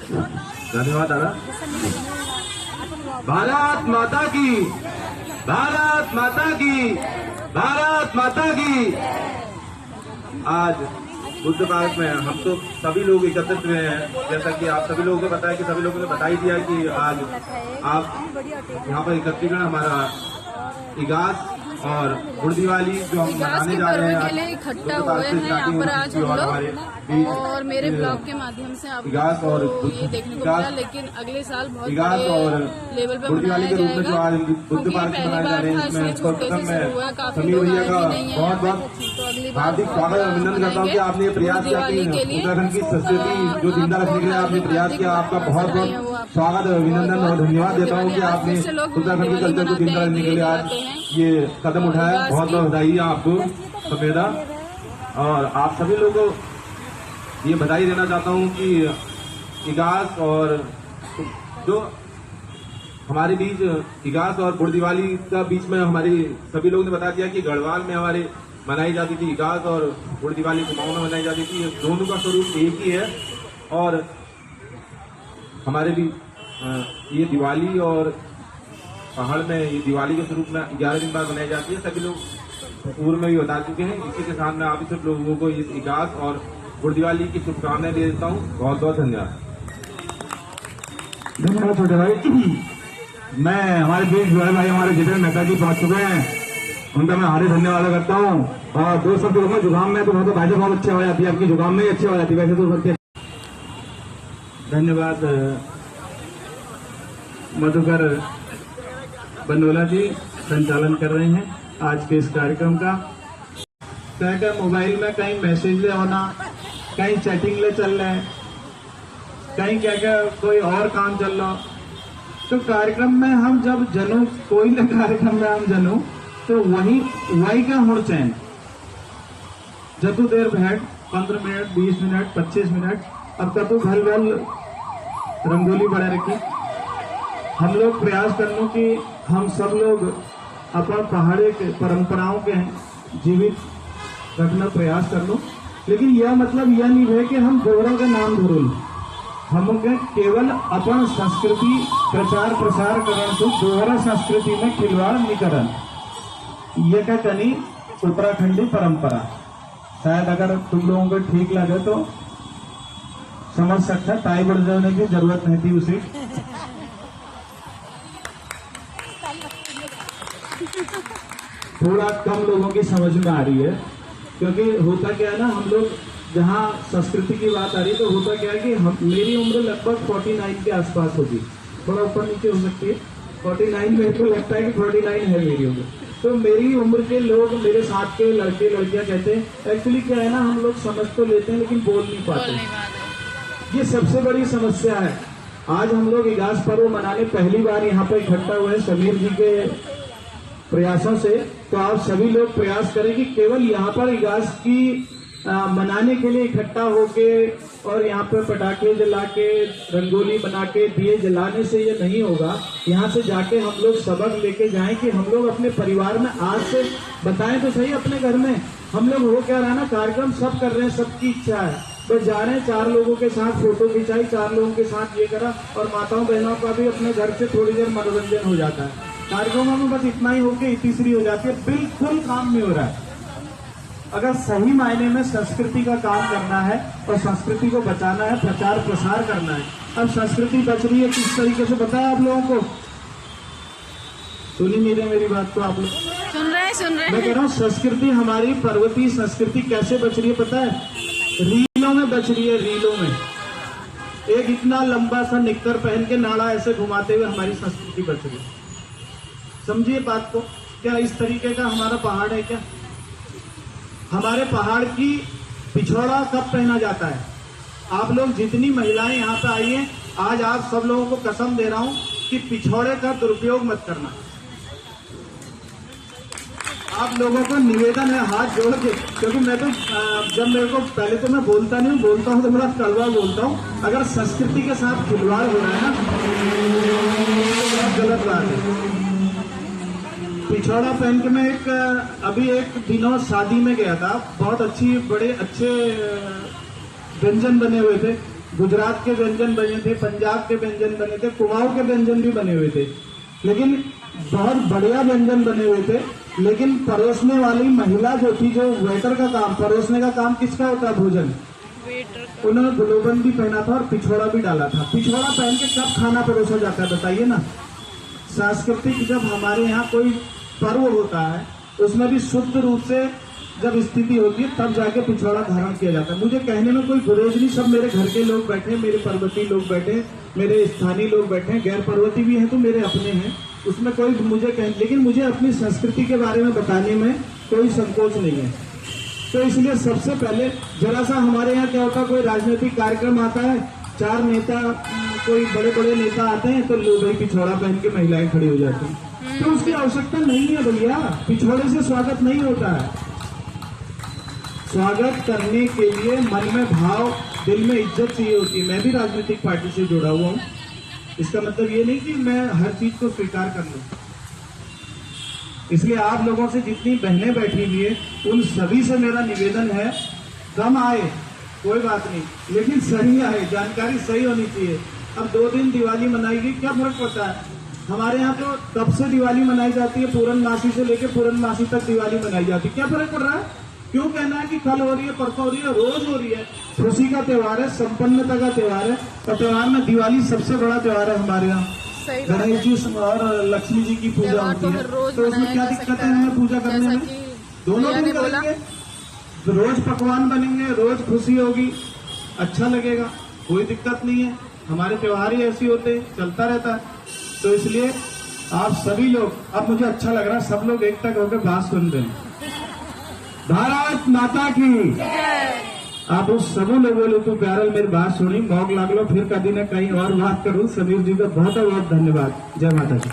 धन्यवाद दादा। भारत माता की, भारत माता की, भारत माता की। आज बुद्ध पार्क में हम तो सभी लोग एकत्रित हुए हैं। जैसा कि आप सभी लोगों को पता है कि सभी लोगों ने बता ही दिया कि आज आप यहाँ पर एकत्रीकरण हमारा इगास और गुड़ दिवाली जो हम मनाने जा रहे हैं, के लिए इकट्ठा हुए हैं यहाँ पर आज हम लोग, और मेरे ब्लॉग के माध्यम से आप इगास और ये देखने को मिला। लेकिन अगले साल बहुत इगास और लेवल पर गुड़ दिवाली के रूप में जो आज बुद्ध पार्क में मनाए जा रहे हैं, इसमें सर्वप्रथम मैं समीर भैया का बहुत बहुत हार्दिक स्वागत और अभिनंदन करता हूँ कि आपने ये प्रयास किया कि उत्तराखंड की संस्कृति जो जिंदा रखने के लिए आपने प्रयास किया। आपका बहुत बहुत स्वागत अभिनंदन और धन्यवाद देता हूँ कि आपने उत्तराखंड के कल्चर को जिंदा रखने के लिए आज ये कदम उठाया। बहुत बहुत बधाई है आपको सफेदा। और आप सभी लोगों को ये बधाई देना चाहता हूँ कि इगास और जो हमारे बीच इगास और गुड़ दिवाली का बीच में हमारी सभी लोगों ने बता दिया कि गढ़वाल में हमारे मनाई जाती थी इगास और गुड़ दिवाली कुमाऊं में मनाई जाती थी। दोनों का स्वरूप एक ही है और हमारे भी ये दिवाली और पहाड़ में ये दिवाली के स्वरूप में 11 दिन बाद मनाई जाती है। सभी लोग पूर्व में भी बता चुके हैं। इसी के साथ मैं आप सब लोगों को इस इगास और गुड़ दिवाली की शुभकामनाएं दे देता हूँ। बहुत बहुत धन्यवाद। धन्यवाद छोटे भाई। मैं हमारे बीच जो है भाई हमारे जितेंद्र मेहता जी पहुंच चुके हैं, उनका मैं हार्दिक धन्यवाद करता हूँ। और दो शब्द कहूँगा, जुकाम में तो भाई बहुत अच्छी हो जाती है, आपकी जुकाम में ही अच्छी हो जाती है वैसे तो सबके। धन्यवाद मधुकर बनोला जी संचालन कर रहे हैं आज के इस कार्यक्रम का। क्या मोबाइल में कहीं मैसेज ले होना, कहीं चैटिंग ले चल रहे हैं, कहीं क्या क्या कोई और काम चल रहा। तो कार्यक्रम में हम जब जनू कोई न कार्यक्रम में हम जनू तो वही का हुड़ चैन जदू देर बैठ 15 मिनट 20 मिनट 25 मिनट अब कदू भल भल रंगोली बढ़ा रखी। हम लोग प्रयास करने कि हम सब लोग अपन पहाड़ी के परंपराओं के जीवित रखना प्रयास कर लो। लेकिन यह मतलब यह नहीं है कि हम दोहरों के नाम धरो, हम केवल अपन संस्कृति प्रचार प्रसार करण तो दोहरा संस्कृति में खिलवाड़ नहीं करन। ये क्या कनी उत्तराखंडी परंपरा शायद अगर तुम लोगों को ठीक लगे तो समझ सकता है, ताई बढ़ जाने की जरूरत नहीं थी उसे। थोड़ा कम लोगों की समझ में आ रही है क्योंकि होता क्या है ना, हम लोग जहाँ संस्कृति की बात आ रही है तो होता क्या है कि मेरी उम्र लगभग 49 के आसपास होगी, थोड़ा ऊपर नीचे हो सकती है। 49 मेरे को लगता है कि 49 है मेरी उम्र। तो मेरी उम्र के लोग मेरे साथ के लड़के लड़कियां कहते हैं एक्चुअली क्या है ना, हम लोग समझ तो लेते हैं लेकिन बोल नहीं पाते। ये सबसे बड़ी समस्या है। आज हम लोग इगास पर्व मनाने पहली बार यहाँ पर इकट्ठा हुए समीर जी के प्रयासों से। तो आप सभी लोग प्रयास करें कि केवल यहाँ पर इगास की मनाने के लिए इकट्ठा होके और यहाँ पर पटाखे जला के रंगोली बना के दिए जलाने से ये नहीं होगा। यहाँ से जाके हम लोग सबक लेके जाएं कि हम लोग अपने परिवार में आज से बताएं तो सही अपने घर में हम लोग हो क्या रहा ना, कार्यक्रम सब कर रहे हैं, सबकी इच्छा है, बस जा रहे हैं 4 लोगों के साथ फोटो खिंचाई, 4 लोगों के साथ ये करा और माताओं बहनों का भी अपने घर से थोड़ी देर मनोरंजन हो जाता है। कार्यक्रमों में बस इतना ही होके तीसरी हो जाती है, बिल्कुल काम नहीं हो रहा है। अगर सही मायने में संस्कृति का काम करना है और संस्कृति को बचाना है, प्रचार प्रसार करना है। अब संस्कृति बच रही है किस तरीके से बताया आप लोगों को? सुनी नहीं रहे मेरी बात को आप लोग? सुन रहे मैं कह रहा हूँ संस्कृति हमारी पर्वतीय संस्कृति कैसे बच रही है पता है? रीलों में बच रही है, रीलों में। एक इतना लंबा सा निक्कर पहन के नाड़ा ऐसे घुमाते हुए हमारी संस्कृति बच रही है। समझिए बात को। क्या इस तरीके का हमारा पहाड़ है क्या? हमारे पहाड़ की पिछौड़ा कब पहना जाता है? आप लोग जितनी महिलाएं यहाँ पे आई हैं, आज आप सब लोगों को कसम दे रहा हूं कि पिछौड़े का दुरुपयोग मत करना। आप लोगों को निवेदन है हाथ जोड़ के, क्योंकि मैं तो जब मेरे को पहले तो मैं बोलता नहीं हूँ, बोलता हूँ तो बड़ा कड़वा बोलता हूँ। अगर संस्कृति के साथ खिलवाड़ हो रहा है ना तो बहुत गलत बात है। पिछौड़ा पहन के मैं अभी एक दिनों शादी में गया था, बहुत अच्छी बड़े अच्छे व्यंजन बने हुए थे। गुजरात के व्यंजन बने थे, पंजाब के व्यंजन बने थे, कुमाऊं के व्यंजन भी बने हुए थे, लेकिन बहुत बढ़िया व्यंजन बने हुए थे। लेकिन परोसने वाली महिला जो थी, जो वेटर का काम, परोसने का काम किसका होता है? भोजन। वेटर उन्होंने गुलोबंद भी पहना था और पिछोड़ा भी डाला था। पिछोड़ा पहन के कब खाना परोसा जाता है बताइए ना? सांस्कृतिक जब हमारे यहाँ कोई पर्व होता है उसमें भी शुद्ध रूप से जब स्थिति होती है तब जाके पिछोड़ा धारण किया जाता है। मुझे कहने में कोई गुरेज नहीं, सब मेरे घर के लोग बैठे, मेरे पर्वती लोग बैठे, मेरे स्थानीय लोग बैठे, गैर पर्वती भी हैं तो मेरे अपने हैं, उसमें कोई मुझे लेकिन मुझे अपनी संस्कृति के बारे में बताने में कोई संकोच नहीं है। तो इसलिए सबसे पहले जरा सा हमारे यहाँ क्या होता है, कोई राजनीतिक कार्यक्रम आता है, 4 नेता, कोई बड़े बड़े नेता आते हैं तो लोग भाई पिछोड़ा पहन के महिलाएं खड़ी हो जाती हैं। तो उसकी आवश्यकता नहीं है भैया, पिछोड़े से स्वागत नहीं होता है। स्वागत करने के लिए मन में भाव, दिल में इज्जत चाहिए होती है। मैं भी राजनीतिक पार्टी से जुड़ा हुआ हूँ, इसका मतलब ये नहीं कि मैं हर चीज को स्वीकार कर लूं। इसलिए आप लोगों से जितनी बहनें बैठी हुई है उन सभी से मेरा निवेदन है, कम आए कोई बात नहीं, लेकिन सही आए, जानकारी सही होनी चाहिए। अब 2 दिन दिवाली मनाएगी, क्या फर्क पड़ता है? हमारे यहाँ तो तब से दिवाली मनाई जाती है, पूर्णमासी से लेकर पूर्णमासी तक दिवाली मनाई जाती है। क्या फर्क पड़ रहा है? क्यों कहना है कि कल हो रही है, परसों हो रही है? रोज हो रही है। खुशी का त्योहार है, संपन्नता का त्योहार है, और त्योहार में दिवाली सबसे बड़ा त्योहार है हमारे यहाँ। गणेश जी और लक्ष्मी जी की पूजा होती है, तो उसमें क्या दिक्कत है हमें पूजा करने में? दोनों दिन करेंगे, रोज पकवान बनेंगे, रोज खुशी होगी, अच्छा लगेगा, कोई दिक्कत नहीं है। हमारे त्योहार ही ऐसे होते हैं, चलता रहता है। तो इसलिए आप सभी लोग, अब मुझे अच्छा लग रहा है, सब लोग एक तक होकर बात सुन रहे हैं। भारत माता की। आप उस सभी लोगों को प्यारल मेरी बात सुनी, मौक लागलो, फिर कभी न कहीं और बात करूं। समीर जी का बहुत बहुत धन्यवाद। जय माता जी।